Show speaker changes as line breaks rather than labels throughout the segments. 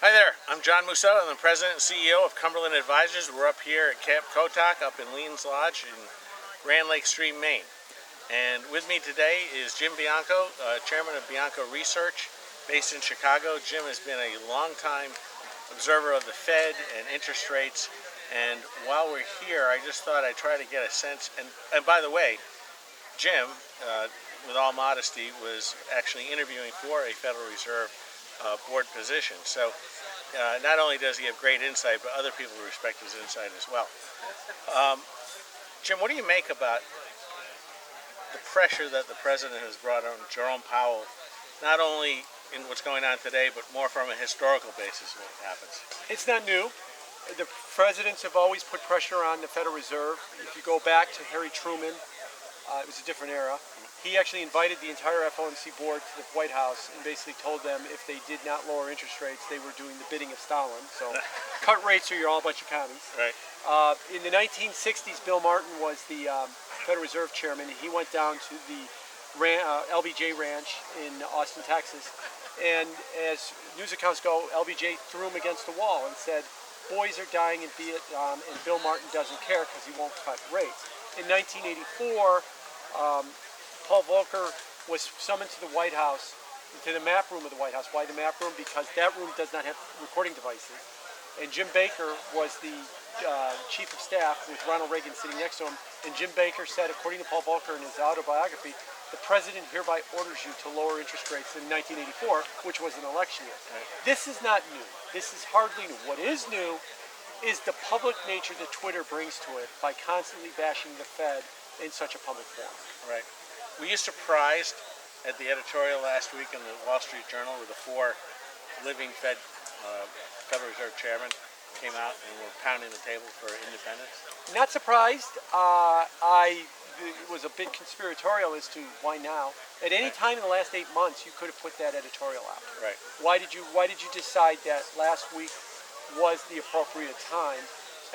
Hi there, I'm John Mousseau. I'm the President and CEO of Cumberland Advisors. We're up here at Camp Kotok up in Leans Lodge in Grand Lake Stream, Maine. And with me today is Jim Bianco, Chairman of Bianco Research, based in Chicago. Jim has been a long-time observer of the Fed and interest rates. And while we're here, I just thought I'd try to get a sense. And by the way, Jim, with all modesty, was actually interviewing for a Federal Reserve board position. So not only does he have great insight, but other people respect his insight as well. Jim, what do you make about the pressure that the president has brought on Jerome Powell, not only in what's going on today, but more from a historical basis of what happens?
It's not new. The presidents have always put pressure on the Federal Reserve. If you go back to Harry Truman, it was a different era. He actually invited the entire FOMC board to the White House and basically told them if they did not lower interest rates, they were doing the bidding of Stalin. So cut rates or you're all a bunch of commies.
Right.
In the 1960s, Bill Martin was the Federal Reserve chairman. He went down to the LBJ Ranch in Austin, Texas. And as news accounts go, LBJ threw him against the wall and said, boys are dying in Vietnam and Bill Martin doesn't care because he won't cut rates. In 1984, Paul Volcker was summoned to the White House, to the map room of the White House. Why the map room? Because that room does not have recording devices. And Jim Baker was the chief of staff with Ronald Reagan sitting next to him. And Jim Baker said, according to Paul Volcker in his autobiography, the president hereby orders you to lower interest rates in 1984, which was an election year. Right. This is not new. This is hardly new. What is new is the public nature that Twitter brings to it by constantly bashing the Fed in such a public forum.
Right. Were you surprised at the editorial last week in the Wall Street Journal where the four living Federal Reserve chairmen came out and were pounding the table for independence?
Not surprised. I was a bit conspiratorial as to why now. At any time in the last 8 months, you could have put that editorial out.
Right.
Why did you decide that last week was the appropriate time?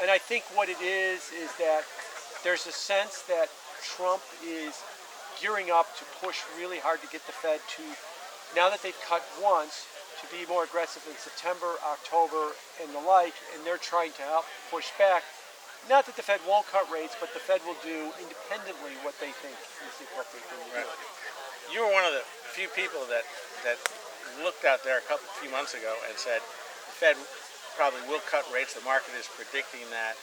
And I think what it is that there's a sense that Trump is gearing up to push really hard to get the Fed to, now that they've cut once, to be more aggressive in September, October, and the like, and they're trying to help push back. Not that the Fed won't cut rates, but the Fed will do independently what they think is the appropriate thing to do.
You were one of the few people that looked out there a few months ago and said the Fed probably will cut rates. The market is predicting that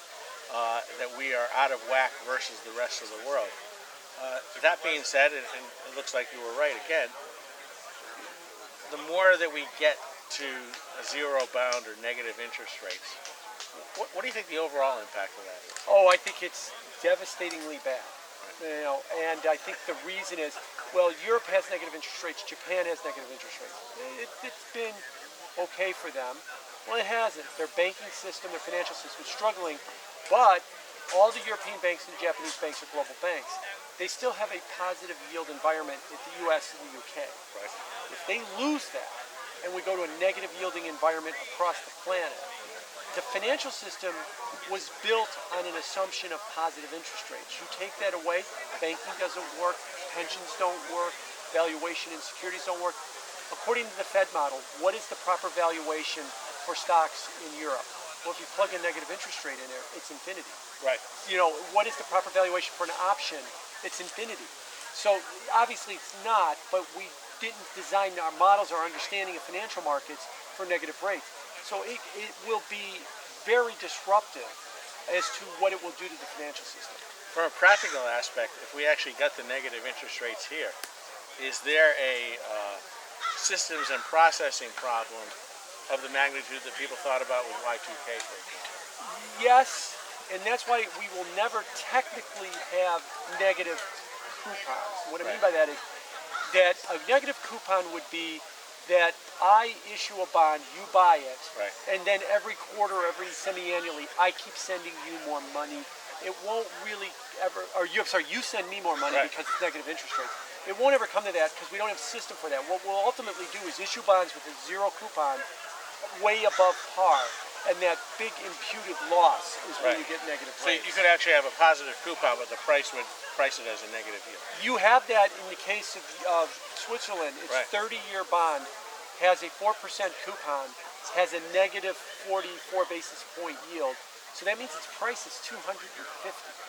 we are out of whack versus the rest of the world. That being said, and it looks like you were right again, the more that we get to a zero bound or negative interest rates, what do you think the overall impact of that is?
Oh, I think it's devastatingly bad. You know, and I think the reason is, well, Europe has negative interest rates, Japan has negative interest rates. It's been okay for them. Well, it hasn't. Their banking system, their financial system is struggling, but all the European banks and the Japanese banks are global banks. They still have a positive yield environment in the US and the UK.
Right.
If they lose that, and we go to a negative yielding environment across the planet, the financial system was built on an assumption of positive interest rates. You take that away, banking doesn't work, pensions don't work, valuation and securities don't work. According to the Fed model, what is the proper valuation for stocks in Europe? Well, if you plug a negative interest rate in there, it's infinity.
Right.
You know, what is the proper valuation for an option? It's infinity. So obviously it's not, but we didn't design our models, our understanding of financial markets for negative rates. So it will be very disruptive as to what it will do to the financial system.
From a practical aspect, if we actually got the negative interest rates here, is there a systems and processing problem of the magnitude that people thought about with Y2K, for example?
Yes, and that's why we will never technically have negative coupons. What I mean by that is that a negative coupon would be that I issue a bond, you buy it,
right,
and then every quarter, every semi-annually, I keep sending you more money. It won't really ever, you send me more money, right, because it's negative interest rates. It won't ever come to that because we don't have a system for that. What we'll ultimately do is issue bonds with a zero coupon way above par, and that big imputed loss is when
right,
you get negative
so
rates.
you could actually have a positive coupon, but the price would price it as a negative yield.
You have that in the case of Switzerland. Its
right,
30-year bond has a 4% coupon, has a negative 44 basis point yield. So that means its price is 250,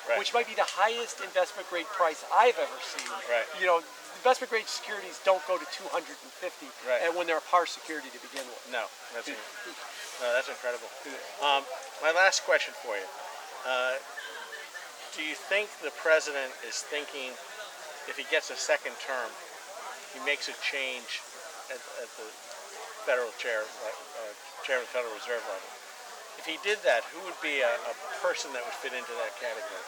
Right.
which might be the highest investment grade price I've ever seen.
Right.
You know, investment grade securities don't go to 250,
Right.
and when they're a par security to begin with.
No, that's incredible. My last question for you: do you think the president is thinking, if he gets a second term, he makes a change at the federal chair, chair of the Federal Reserve level? If he did that, who would be a person that would fit into that category?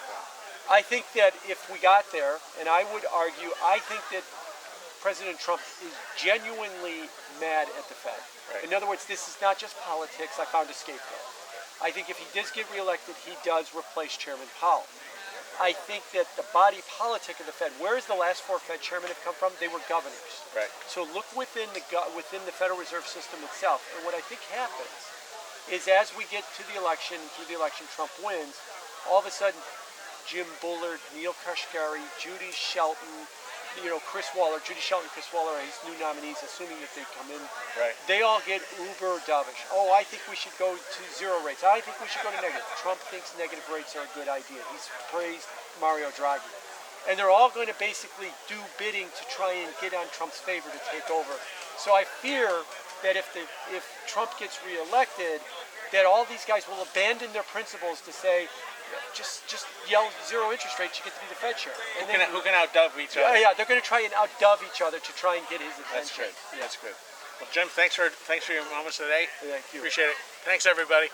I think that if we got there, and I would argue, I think that President Trump is genuinely mad at the Fed.
Right.
In other words, this is not just politics. I found a scapegoat. I think if he does get reelected, he does replace Chairman Powell. I think that the body politic of the Fed, where is the last 4 Fed chairmen have come from? They were governors.
Right.
So look within the Federal Reserve System itself. And what I think happens is as we get to the election, through the election, Trump wins, all of a sudden, Jim Bullard, Neil Kashkari, Judy Shelton, Chris Waller, Judy Shelton, Chris Waller are his new nominees, assuming that they come in.
Right.
They all get uber dovish. Oh, I think we should go to zero rates. I think we should go to negative. Trump thinks negative rates are a good idea. He's praised Mario Draghi. And they're all going to basically do bidding to try and get on Trump's favor to take over. So I fear that if Trump gets reelected, that all these guys will abandon their principles to say, just yell zero interest rates, you get to be the Fed chair. And
Who can outdove each other?
Yeah, they're going to try and outdove each other to try and get his attention.
That's good. Yeah. That's good. Well, Jim, thanks for your moments today.
Thank you.
Appreciate it. Thanks, everybody.